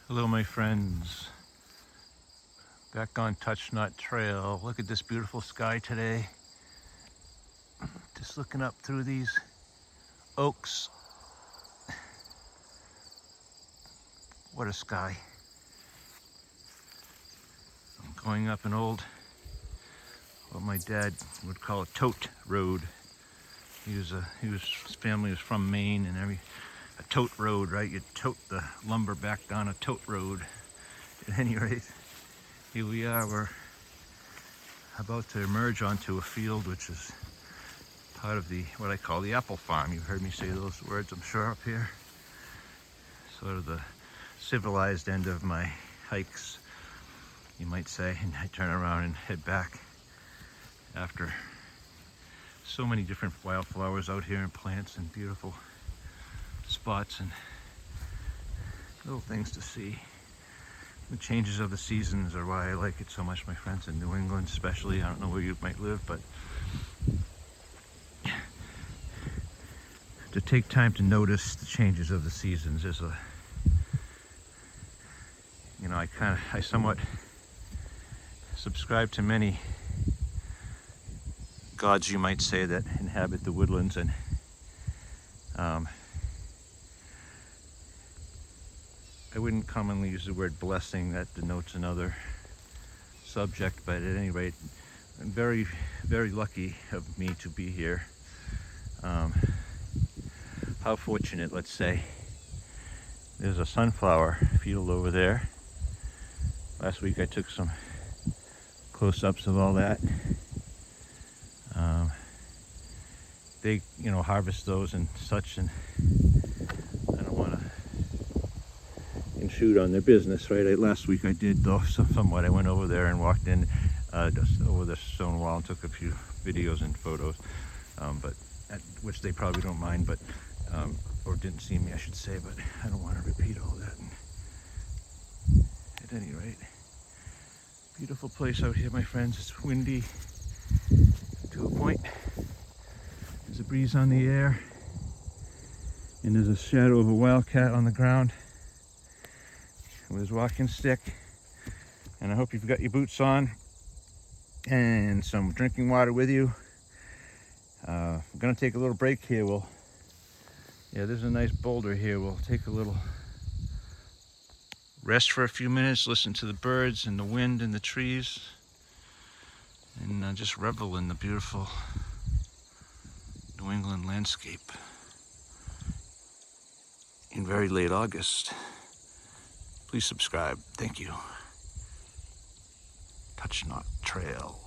Hello my friends, back on Touch Not Trail. Look at this beautiful sky today. Just looking up through these oaks. What a sky. I'm going up an old, what my dad would call a tote road. His family was from Maine, and a tote road, right? You tote the lumber back down a tote road. At any rate, here we are. We're about to emerge onto a field which is part of what I call the apple farm. You've heard me say those words, I'm sure, up here. Sort of the civilized end of my hikes, you might say, and I turn around and head back after so many different wildflowers out here and plants and beautiful spots and little things to see. The changes of the seasons are why I like it so much, my friends, in New England especially. I don't know where you might live, but to take time to notice the changes of the seasons is I somewhat subscribe to many gods, you might say, that inhabit the woodlands, and I wouldn't commonly use the word blessing. That denotes another subject, but at any rate, I'm very, very lucky of me to be here. How fortunate, let's say. There's a sunflower field over there. Last week I took some close-ups of all that. They, harvest those and such, and I don't want to intrude on their business, right? Last week I did, though, somewhat. I went over there and walked in just over the stone wall and took a few videos and photos, which they probably don't mind, but or didn't see me, I should say, but I don't want to repeat all that. And at any rate, beautiful place out here, my friends. It's windy to a point. There's a breeze on the air, and there's a shadow of a wildcat on the ground with his walking stick. And I hope you've got your boots on and some drinking water with you. We're gonna take a little break here. There's a nice boulder here. We'll take a little rest for a few minutes, listen to the birds and the wind and the trees, and just revel in the beautiful New England landscape in very late August. Please subscribe. Thank you. Touch Not Trail.